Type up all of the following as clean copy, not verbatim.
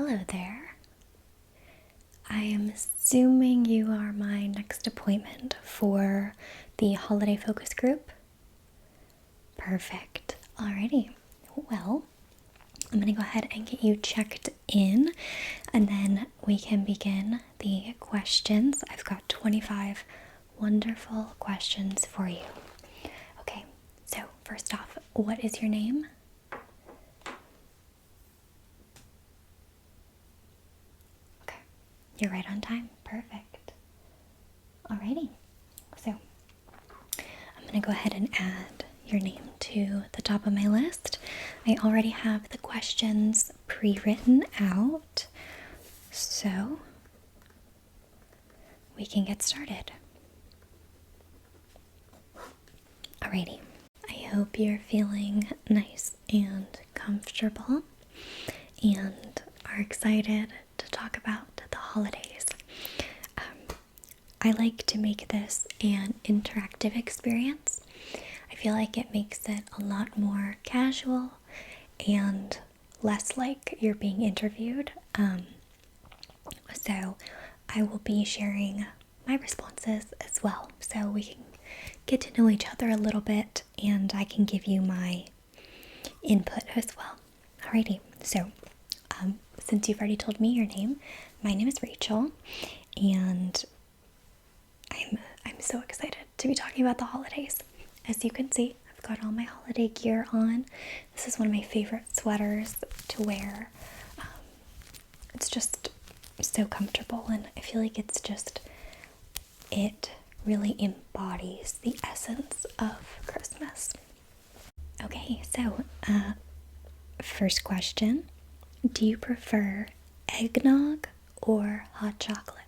Hello there. I am assuming you are my next appointment for the holiday focus group. Perfect. Alrighty. Well, I'm going to go ahead and get you checked in, and then we can begin the questions. I've got 25 wonderful questions for you. Okay, so first off, what is your name? Okay, you're right on time. Perfect. Alrighty, so I'm going to go ahead and add your name to the top of my list. I already have the questions pre-written out, so we can get started. Alrighty, I hope you're feeling nice and comfortable and are excited to talk about the holidays. I like to make this an interactive experience. I feel like it makes it a lot more casual and less like you're being interviewed. So I will be sharing my responses as well, so we can get to know each other a little bit and I can give you my input as well. Alrighty, so since you've already told me your name, my name is Rachel, and I'm so excited to be talking about the holidays. As you can see, I've got all my holiday gear on. This is one of my favorite sweaters to wear. It's just so comfortable, and I feel like it really embodies the essence of Christmas. Okay, so first question, do you prefer eggnog or hot chocolate?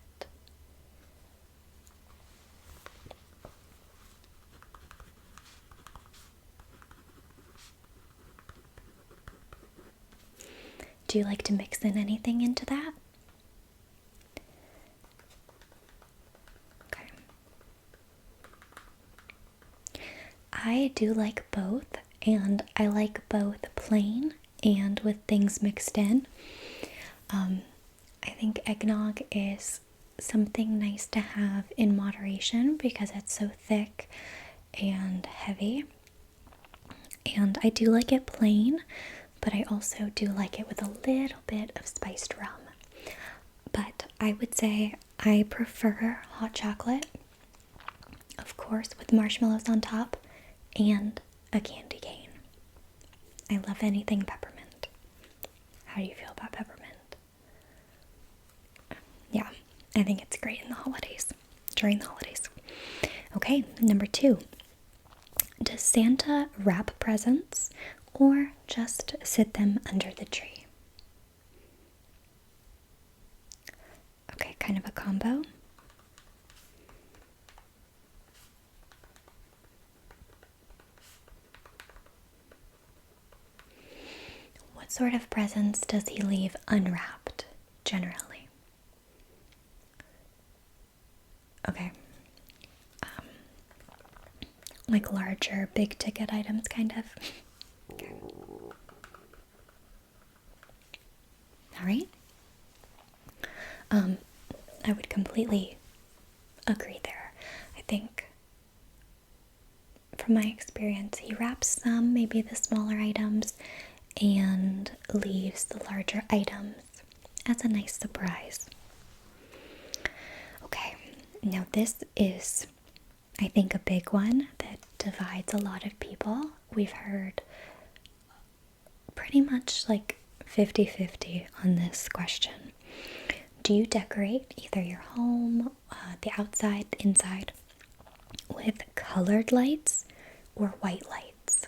Do you like to mix in anything into that? Okay. I do like both, and I like both plain and with things mixed in. I think eggnog is something nice to have in moderation because it's so thick and heavy. And I do like it plain, but I also do like it with a little bit of spiced rum. But I would say I prefer hot chocolate, of course, with marshmallows on top and a candy cane. I love anything peppermint. How do you feel about peppermint? Yeah, I think it's great in the holidays, during the holidays. Okay, number 2. Does Santa wrap presents or just sit them under the tree? Okay, kind of a combo. What sort of presents does he leave unwrapped, generally? Okay. Like larger, big ticket items, kind of. Okay. Alright. I would completely agree there. I think from my experience, he wraps some, maybe the smaller items, and leaves the larger items as a nice surprise. Okay, now this is, I think, a big one that divides a lot of people. We've heard pretty much like 50-50 on this question. Do you decorate either your home, the outside, the inside, with colored lights or white lights?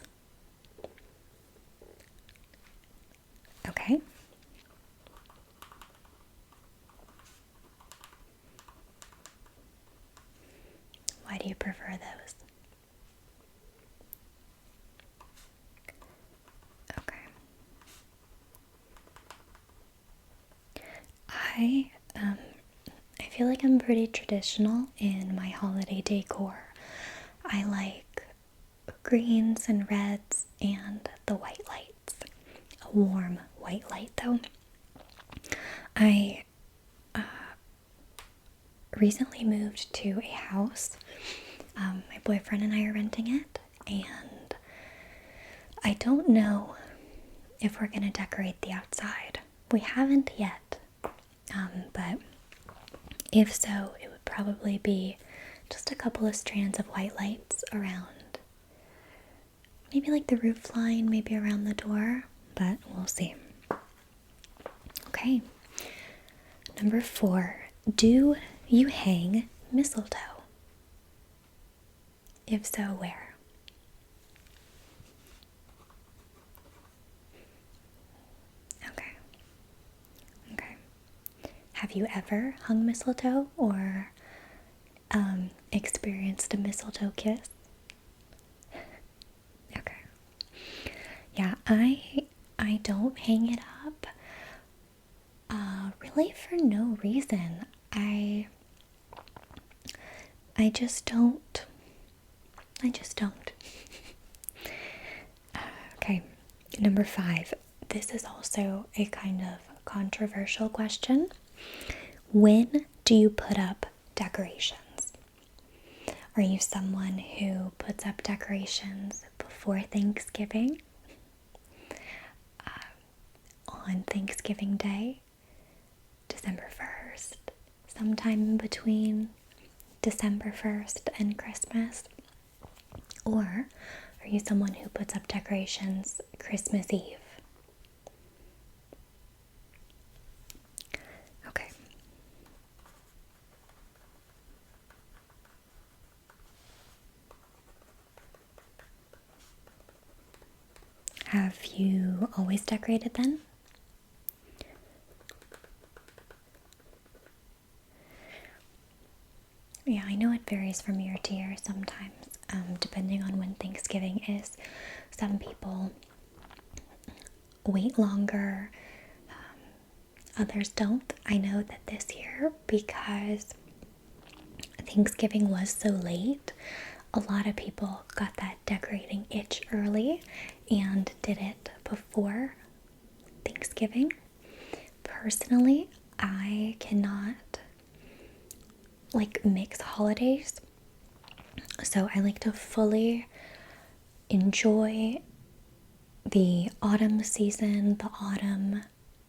Okay. Why do you prefer those? Okay. I feel like I'm pretty traditional in my holiday decor. I like greens and reds and the white lights. A warm white light though. I recently moved to a house. My boyfriend and I are renting it, and I don't know if we're going to decorate the outside. We haven't yet, but if so, it would probably be just a couple of strands of white lights around, maybe like the roof line, maybe around the door, but we'll see. Okay, number 4, do you hang mistletoe? If so, where? Okay. Okay. Have you ever hung mistletoe or experienced a mistletoe kiss? Okay. Yeah, I don't hang it up. Really for no reason. I just don't. I just don't. Okay, number 5. This is also a kind of controversial question. When do you put up decorations? Are you someone who puts up decorations before Thanksgiving? On Thanksgiving Day? December 1st? Sometime in between December 1st and Christmas? Or are you someone who puts up decorations Christmas Eve? Okay. Have you always decorated then? Yeah, I know it varies from year to year sometimes, depending on when Thanksgiving is. Some people wait longer, others don't. I know that this year, because Thanksgiving was so late, a lot of people got that decorating itch early and did it before Thanksgiving. Personally, I cannot mix holidays, so I like to fully enjoy the autumn season, the autumn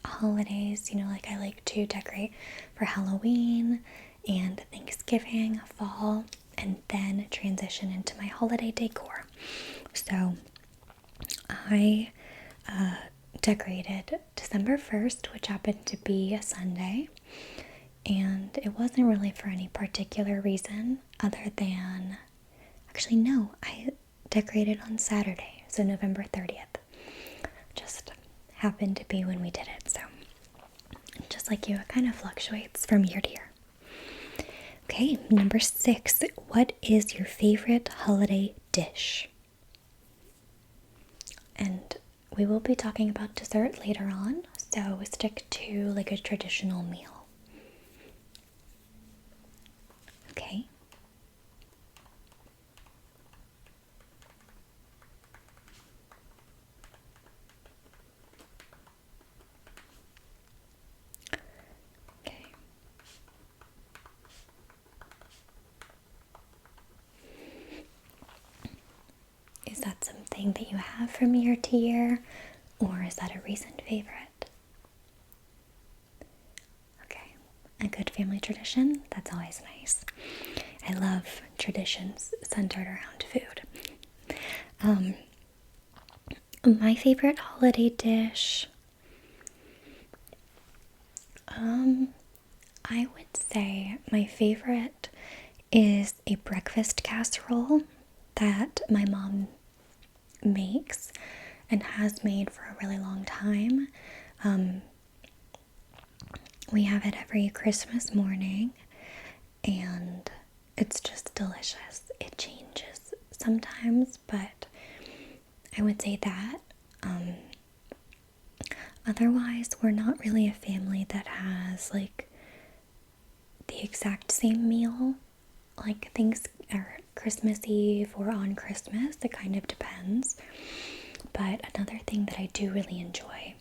holidays. I like to decorate for Halloween and Thanksgiving, fall, and then transition into my holiday decor. So I decorated December 1st, which happened to be a Sunday, and it wasn't really for any particular reason other than, actually no, I decorated on Saturday, so November 30th. Just happened to be when we did it, so just like you, it kind of fluctuates from year to year. Okay, number 6, what is your favorite holiday dish? And we will be talking about dessert later on, so stick to a traditional meal. Okay. Okay. Is that something that you have from year to year, or is that a recent favorite? Okay, a good family tradition, that's always nice. I love traditions centered around food. My favorite holiday dish, I would say my favorite is a breakfast casserole that my mom makes and has made for a really long time. We have it every Christmas morning, and it's just delicious. It changes sometimes, but I would say that. Otherwise, we're not really a family that has the exact same meal, things or Christmas Eve or on Christmas. It kind of depends. But another thing that I do really enjoy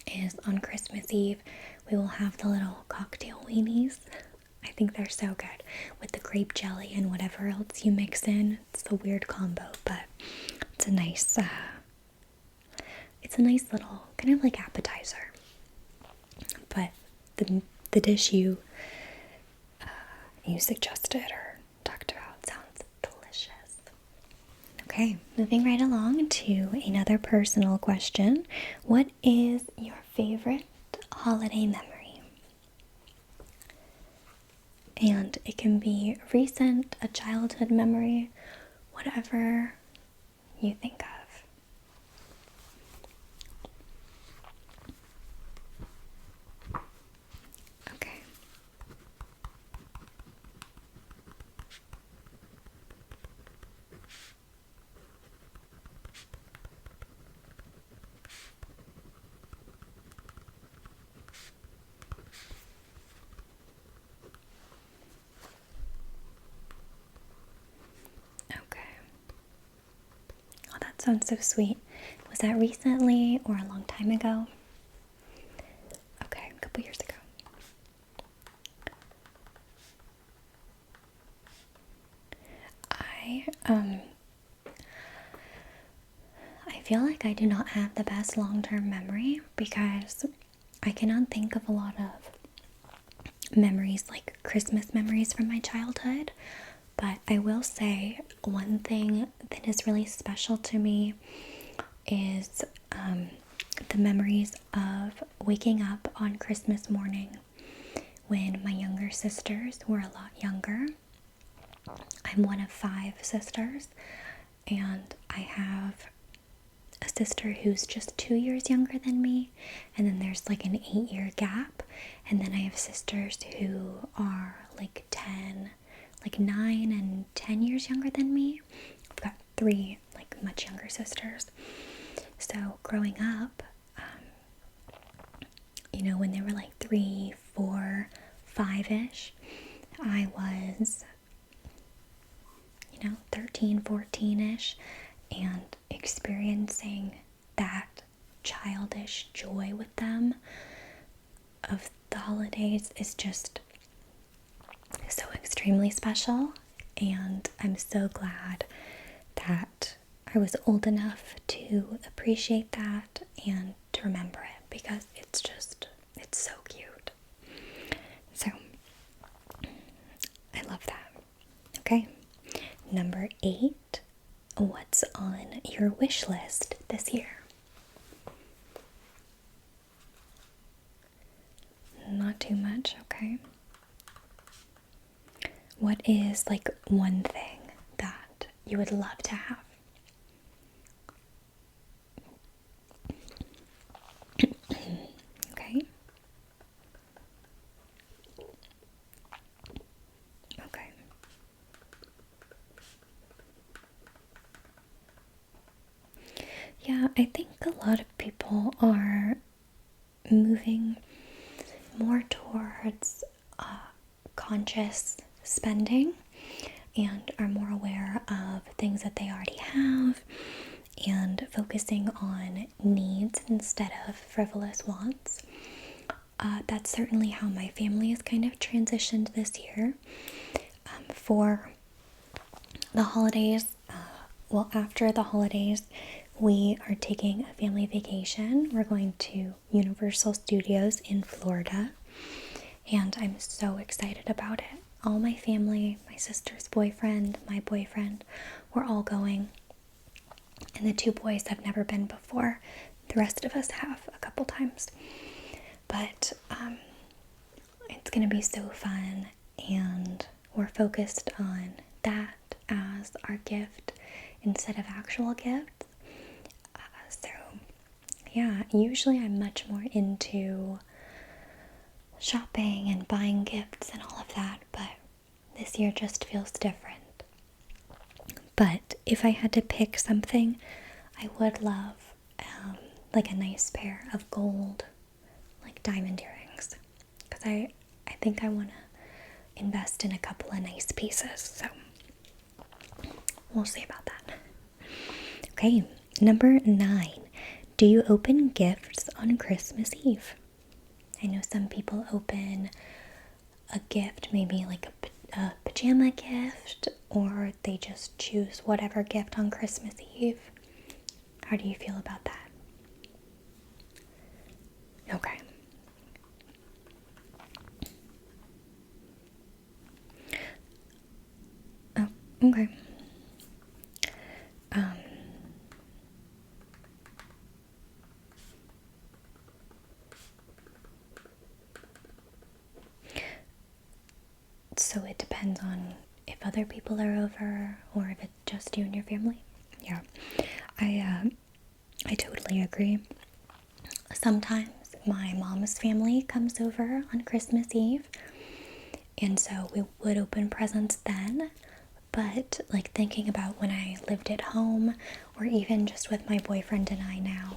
is on Christmas Eve, we will have the little cocktail weenies. I think they're so good with the grape jelly and whatever else you mix in. It's a weird combo, but it's a nice little kind of like appetizer. But the dish you suggested or talked about sounds delicious. Okay, moving right along to another personal question. What is your favorite holiday memory? And it can be recent, a childhood memory, whatever you think of. Okay. Okay. Oh, that sounds so sweet. Was that recently or a long time ago? Okay, a couple years ago. I feel like I do not have the best long-term memory because I cannot think of a lot of memories, like Christmas memories from my childhood. But I will say one thing that is really special to me is the memories of waking up on Christmas morning when my younger sisters were a lot younger. I'm one of 5 sisters, and I have a sister who's just 2 years younger than me, and then there's like an 8-year gap, and then I have sisters who are like 9 and 10 years younger than me. I've got 3 like much younger sisters. So growing up, when they were like 3, 4, 5-ish, I was 13, 14-ish, and experiencing that childish joy with them of the holidays is just so extremely special. And I'm so glad that I was old enough to appreciate that and to remember it, because it's so cute. So I love that. Okay, number 8. What's on your wish list this year? Not too much, okay. What is like one thing that you would love to have? Okay. Okay. Yeah, I think a lot of people are moving more towards conscious spending and are more aware of things that they already have and focusing on needs instead of frivolous wants. That's certainly how my family has kind of transitioned this year. For the holidays, after the holidays, we are taking a family vacation. We're going to Universal Studios in Florida, and I'm so excited about it. All my family, my sister's boyfriend, my boyfriend, we're all going, and the 2 boys have never been before. The rest of us have a couple times, but it's gonna be so fun, and we're focused on that as our gift instead of actual gifts. So yeah, usually I'm much more into shopping and buying gifts and all of that, but this year just feels different. But if I had to pick something, I would love like a nice pair of gold, like diamond earrings, because I think I want to invest in a couple of nice pieces, so we'll see about that. Okay, number 9. Do you open gifts on Christmas Eve. I know some people open a gift, maybe like a pajama gift, or they just choose whatever gift on Christmas Eve. How do you feel about that? Okay. Oh, okay. So it depends on if other people are over or if it's just you and your family. Yeah, I totally agree. Sometimes my mom's family comes over on Christmas Eve, and so we would open presents then. But like thinking about when I lived at home, or even just with my boyfriend and I now,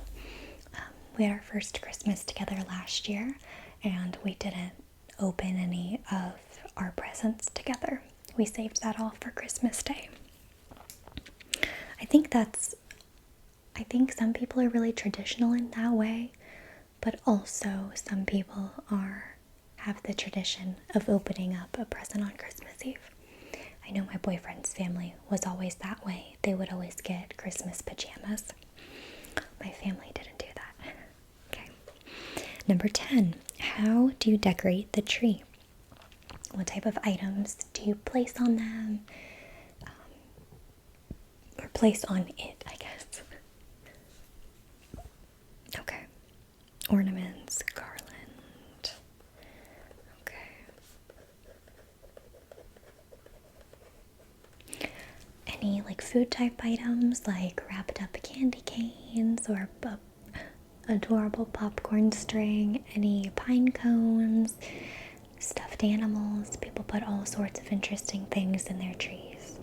we had our first Christmas together last year, and we didn't open any of our presents together. We saved that all for Christmas Day. I think some people are really traditional in that way, but also some people have the tradition of opening up a present on Christmas Eve. I know my boyfriend's family was always that way. They would always get Christmas pajamas. My family didn't do that. Okay. Number 10, how do you decorate the tree? What type of items do you place on them? Or place on it, I guess. Okay. Ornaments, garland. Okay. Any like food type items like wrapped up candy canes or adorable popcorn string, any pine cones, stuffed animals. People put all sorts of interesting things in their trees.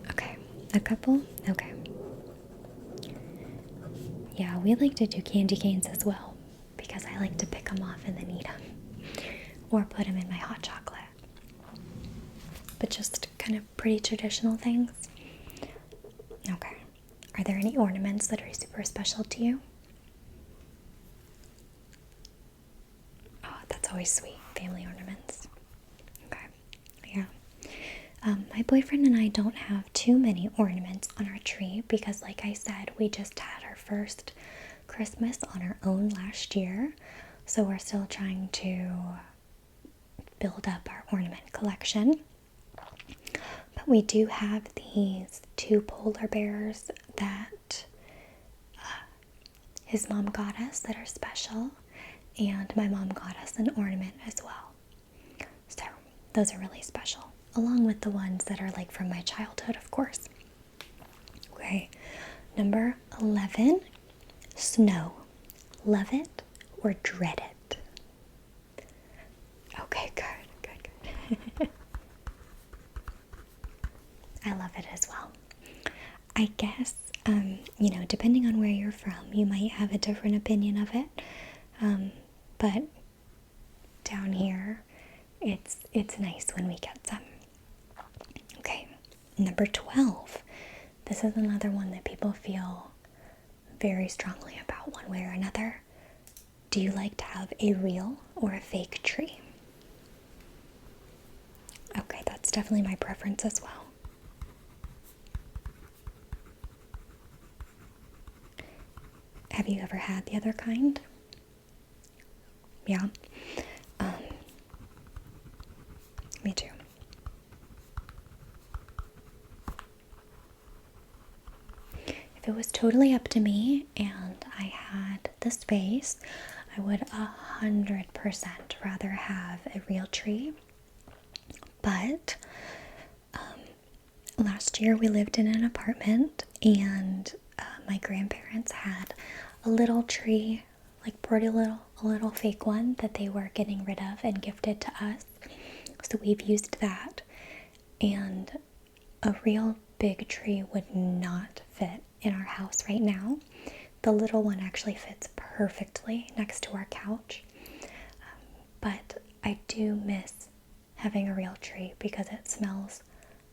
Okay, a couple? Okay. Yeah, we like to do candy canes as well because I like to pick them off and then eat them or put them in my hot chocolate. But just kind of pretty traditional things. Okay. Are there any ornaments that are super special to you? Oh, that's always sweet. Family ornaments. Okay. Yeah. My boyfriend and I don't have too many ornaments on our tree because, like I said, we just had our first Christmas on our own last year. So we're still trying to build up our ornament collection. But we do have these 2 polar bears that his mom got us that are special, and my mom got us an ornament as well. So those are really special, along with the ones that are like from my childhood, of course. Okay, number 11, snow. Love it or dread it? Okay, good. I love it as well. I guess, depending on where you're from, you might have a different opinion of it. But down here, it's nice when we get some. Okay, number 12. This is another one that people feel very strongly about one way or another. Do you like to have a real or a fake tree? Okay, that's definitely my preference as well. Have you ever had the other kind? Yeah. Me too. If it was totally up to me and I had the space, I would 100% rather have a real tree. But last year we lived in an apartment, and my grandparents had a little tree, like a little fake one that they were getting rid of and gifted to us. So we've used that, and a real big tree would not fit in our house right now. The little one actually fits perfectly next to our couch, but I do miss having a real tree because it smells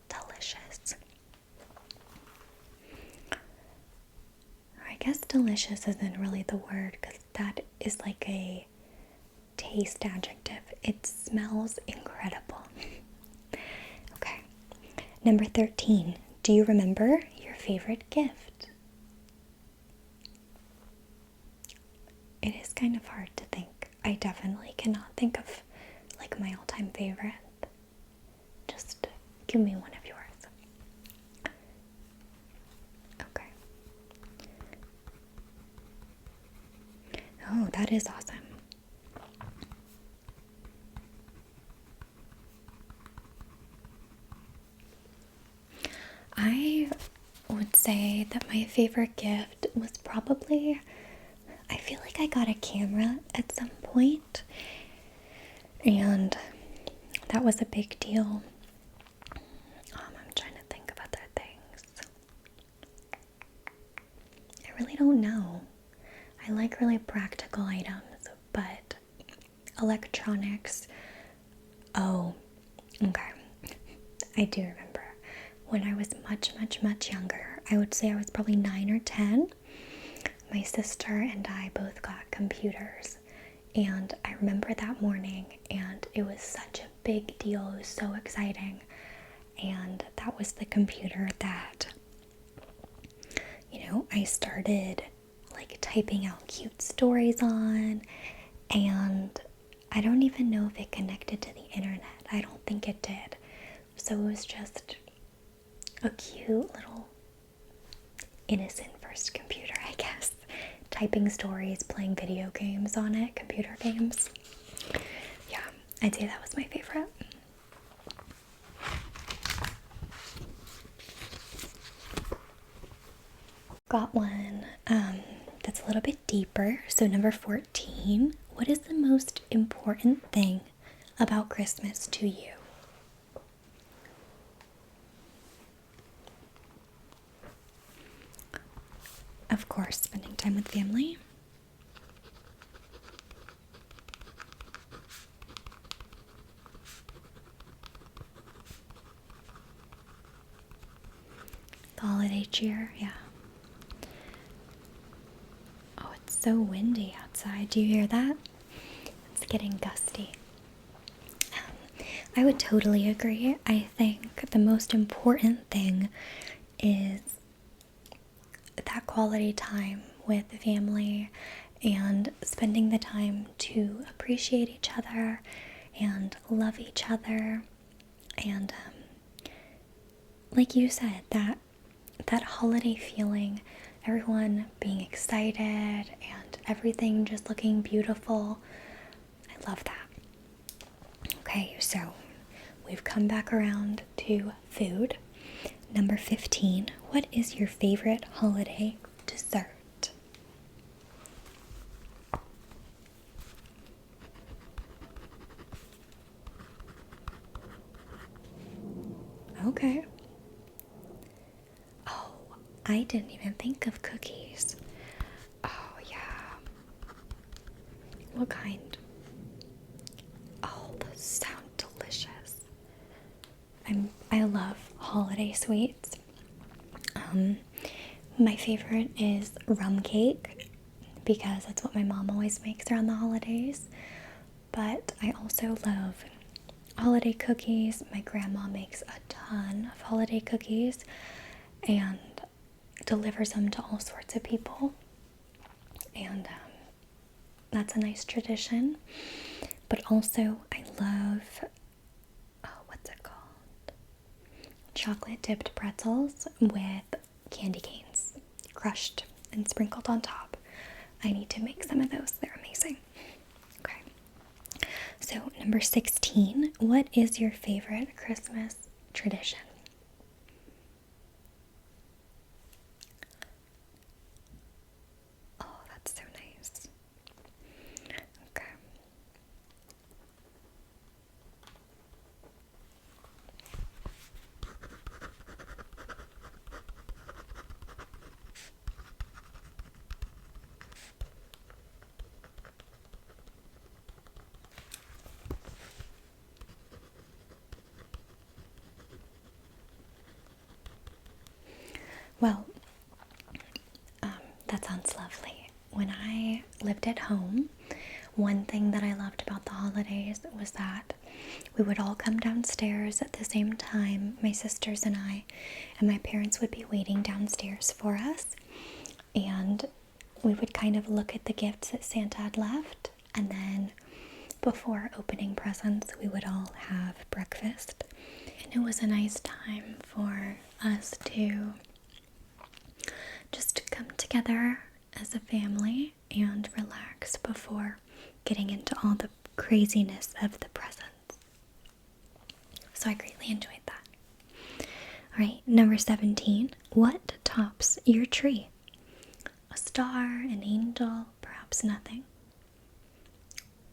delicious. I guess delicious isn't really the word because that is like a taste adjective. It smells incredible. Okay. Number 13. Do you remember your favorite gift? It is kind of hard to think. I definitely cannot think of like my all-time favorite. Just give me one of yours. Okay. Oh, that is awesome. I would say that my favorite gift was probably, I feel like I got a camera at some point, and that was a big deal. I'm trying to think of other things. I really don't know. I like really practical items, but electronics. Oh, okay. I do remember when I was much younger. I would say I was probably 9 or 10. My sister and I both got computers, and I remember that morning, and it was such a big deal. It was so exciting, and that was the computer that, I started like typing out cute stories on, and I don't even know if it connected to the internet. I don't think it did. So it was just a cute little innocent first computer, I guess. Typing stories, playing video games on it, computer games. Yeah, I'd say that was my favorite. Got one that's a little bit deeper. So number 14, what is the most important thing about Christmas to you? Of course, spending time with family. The holiday cheer, yeah. Oh, it's so windy outside. Do you hear that? It's getting gusty. I would totally agree. I think the most important thing is that quality time with family and spending the time to appreciate each other and love each other, and like you said, that holiday feeling, everyone being excited and everything just looking beautiful. I love that. Okay, so we've come back around to food. Number 15, what is your favorite holiday dessert? Okay. Oh, I didn't even think of cookies. Oh, yeah. What kind? Oh, those sound delicious. I love holiday sweets. My favorite is rum cake because that's what my mom always makes around the holidays. But I also love holiday cookies. My grandma makes a ton of holiday cookies and delivers them to all sorts of people. And that's a nice tradition. But also, I love, what's it called? Chocolate dipped pretzels with candy canes crushed and sprinkled on top. I need to make some of those. They're amazing. Okay. So, number 16, what is your favorite Christmas tradition? Oh, that's so nice. Okay. Well, That sounds lovely. When I lived at home, one thing that I loved about the holidays was that we would all come downstairs at the same time, my sisters and I, and my parents would be waiting downstairs for us. And we would kind of look at the gifts that Santa had left, and then before opening presents, we would all have breakfast. And it was a nice time for us to just come together as a family and relax before getting into all the craziness of the presents. So I greatly enjoyed that. Alright, number 17. What tops your tree? A star, an angel, perhaps nothing.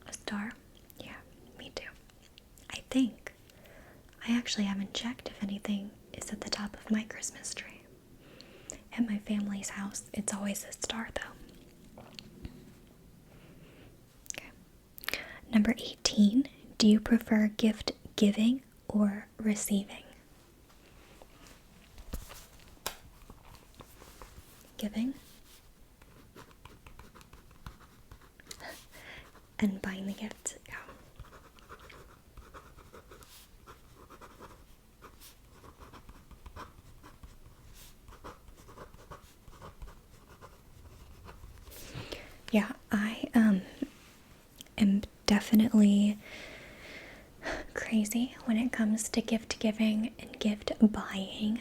A star? Yeah, me too. I think. I actually haven't checked if anything is at the top of my Christmas tree. At my family's house, it's always a star though. Okay. Number 18. Do you prefer gift giving or receiving? Giving. And buying the gifts. Yeah. Yeah, I am definitely crazy when it comes to gift giving and gift buying.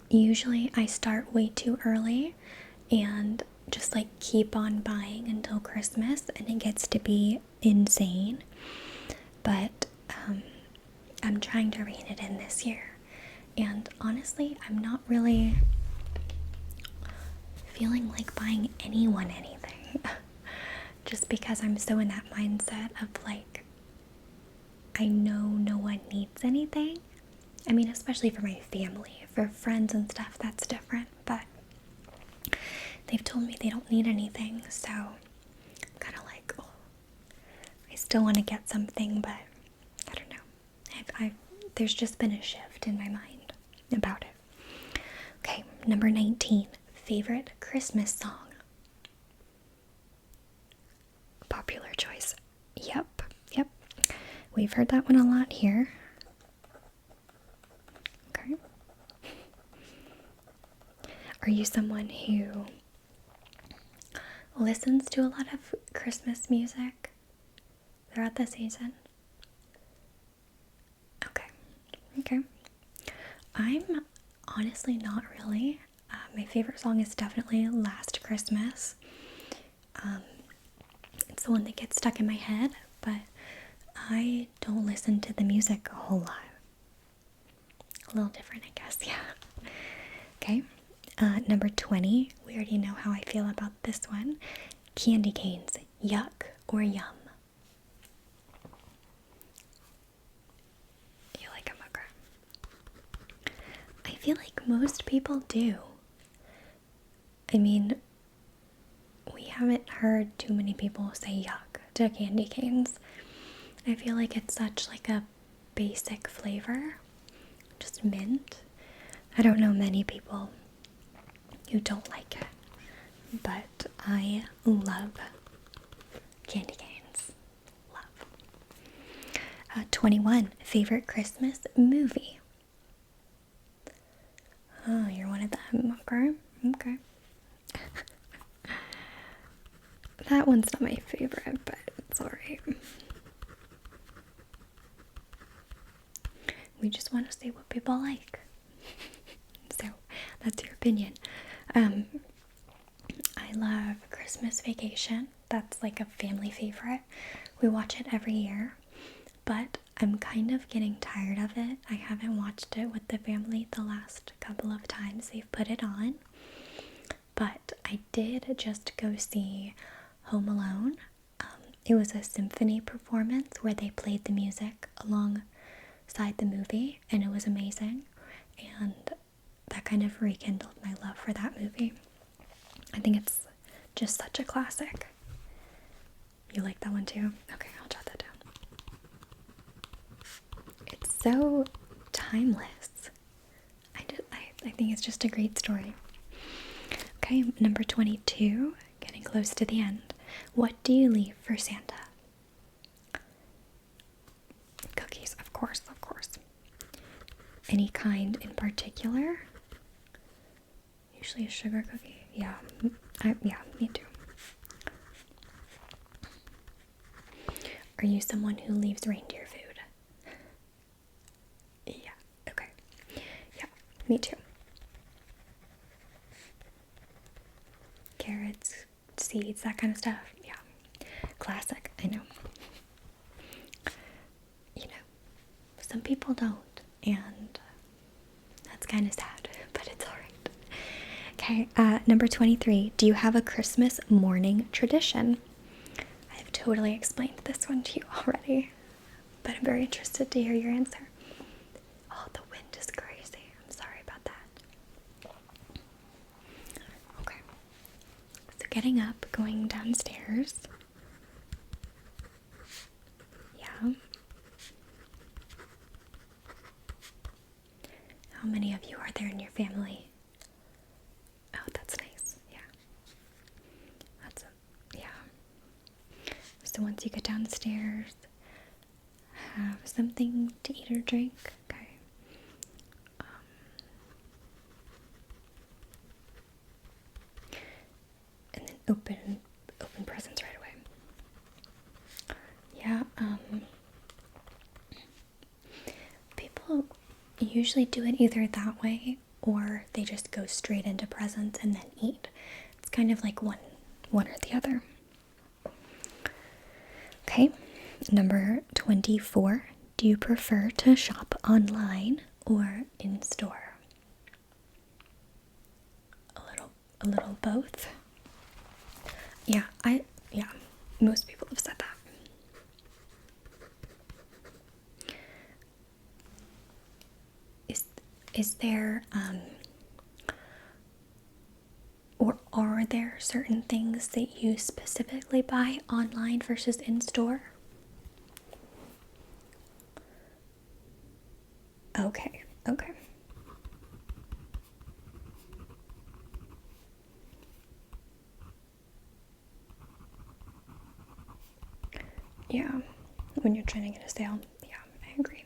Usually I start way too early and just like keep on buying until Christmas, and it gets to be insane. But I'm trying to rein it in this year. And honestly, I'm not really feeling like buying anyone anything. Just because I'm so in that mindset of like, I know no one needs anything. I mean, especially for my family. For friends and stuff, that's different. But they've told me they don't need anything. So I'm kind of like, oh, I still want to get something, but I don't know. There's just been a shift in my mind about it. Okay, number 19. Favorite Christmas song? Popular choice. Yep. We've heard that one a lot here. Okay. Are you someone who listens to a lot of Christmas music throughout the season? Okay. I'm honestly not really. My favorite song is definitely Last Christmas. It's the one that gets stuck in my head, but I don't listen to the music a whole lot. A little different, I guess, yeah. Okay, number 20. We already know how I feel about this one. Candy canes, yuck or yum? You like them, okay? I feel like most people do. I mean, we haven't heard too many people say yuck to candy canes. I feel like it's such like a basic flavor, just mint. I don't know many people who don't like it, but I love candy canes. Love. 21. Favorite Christmas movie? Oh, you're one of them. Okay. That one's not my favorite, but it's alright. We just want to see what people like. So, that's your opinion. I love Christmas Vacation. That's like a family favorite. We watch it every year, but I'm kind of getting tired of it. I haven't watched it with the family the last couple of times they've put it on. But I did just go see Home Alone. It was a symphony performance where they played the music alongside the movie, and it was amazing. And that kind of rekindled my love for that movie. I think it's just such a classic. You like that one too? Okay, I'll jot that down. It's so timeless. I think it's just a great story. Okay, number 22, getting close to the end. What do you leave for Santa? Cookies, of course, of course. Any kind in particular? Usually a sugar cookie. Yeah, yeah, me too. Are you someone who leaves reindeer food? Yeah, okay. Yeah, me too. Carrots, seeds, that kind of stuff. Yeah, classic, I know. You know, some people don't, and that's kind of sad, but it's alright. Okay, number 23. Do you have a Christmas morning tradition? I've totally explained this one to you already, but I'm very interested to hear your answer. Oh, the wind is crazy. I'm sorry about that. Okay. So getting up, going downstairs. Yeah. How many of you are there in your family? Oh, that's nice. Yeah. Yeah. So once you get downstairs, have something to eat or drink. Okay. And then open presents right away. Yeah. People usually do it either that way or they just go straight into presents and then eat. It's kind of like one or the other. Okay, number 24. Do you prefer to shop online or in store? A little both. Yeah, most people have said that. Is there or are there certain things that you specifically buy online versus in store? Okay. Yeah, when you're trying to get a sale. Yeah, I agree.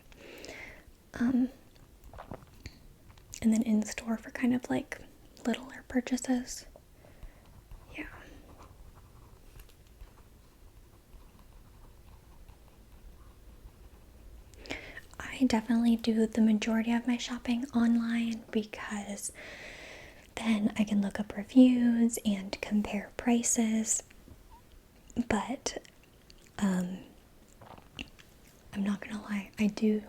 And then in store for kind of like littler purchases. Yeah. I definitely do the majority of my shopping online because then I can look up reviews and compare prices. But I'm not gonna lie, I do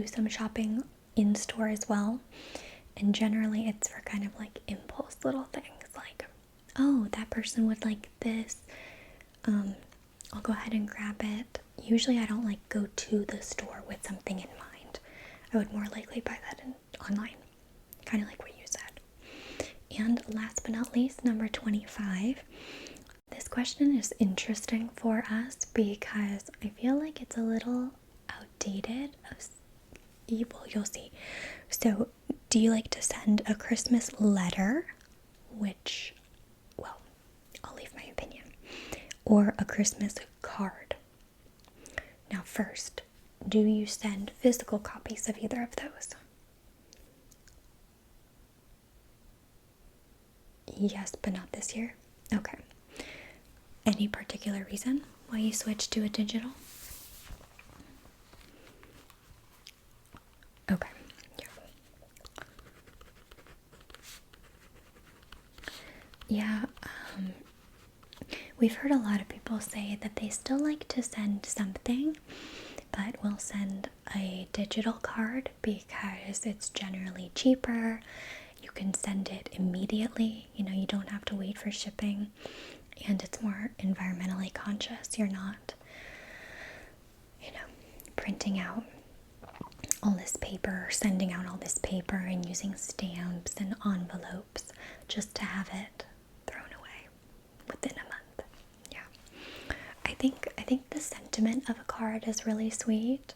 some shopping in store as well. And generally it's for kind of like impulse little things like, oh, that person would like this. I'll go ahead and grab it. Usually I don't like go to the store with something in mind. I would more likely buy that online. Kind of like what you said. And last but not least, number 25. This question is interesting for us because I feel like it's a little outdated. Well, you'll see. So, do you like to send a Christmas letter? Which, well, I'll leave my opinion. Or a Christmas card? Now, first, do you send physical copies of either of those? Yes, but not this year. Okay. Any particular reason why you switched to a digital? Okay. Yeah. We've heard a lot of people say that they still like to send something, but will send a digital card because it's generally cheaper. You can send it immediately. You don't have to wait for shipping, and it's more environmentally conscious. You're not, printing out all this paper, sending out all this paper and using stamps and envelopes just to have it thrown away within a month. Yeah. I think the sentiment of a card is really sweet.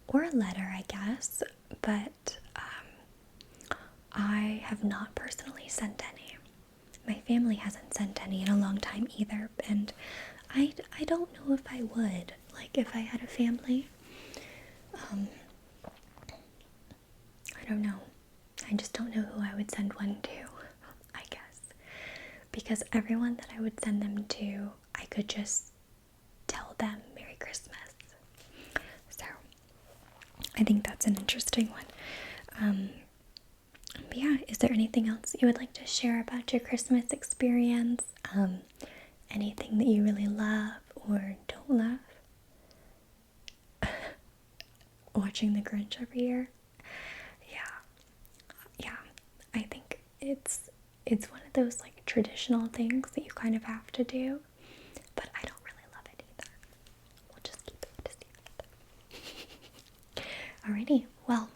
Or a letter, I guess, but I have not personally sent any. my family hasn't sent any in a long time either, and I don't know if I would, like, if I had a family. I don't know. I just don't know who I would send one to, I guess. Because everyone that I would send them to, I could just tell them Merry Christmas. So, I think that's an interesting one. But yeah, is there anything else you would like to share about your Christmas experience? Anything that you really love or don't love? Watching The Grinch every year? Yeah, I think it's one of those like traditional things that you kind of have to do, but I don't really love it either. We'll just keep it a secret. Alrighty, well,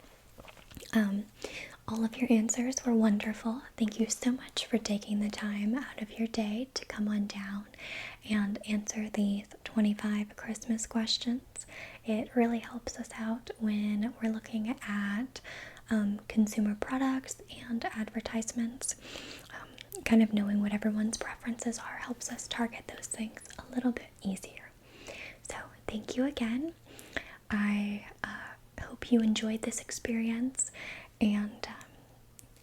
all of your answers were wonderful. Thank you so much for taking the time out of your day to come on down and answer these 25 Christmas questions. It really helps us out when we're looking at consumer products and advertisements. Kind of knowing what everyone's preferences are helps us target those things a little bit easier. So thank you again. I hope you enjoyed this experience and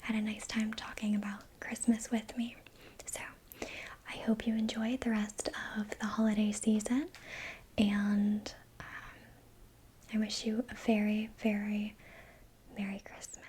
had a nice time talking about Christmas with me. So I hope you enjoy the rest of the holiday season, and I wish you a very, very Merry Christmas.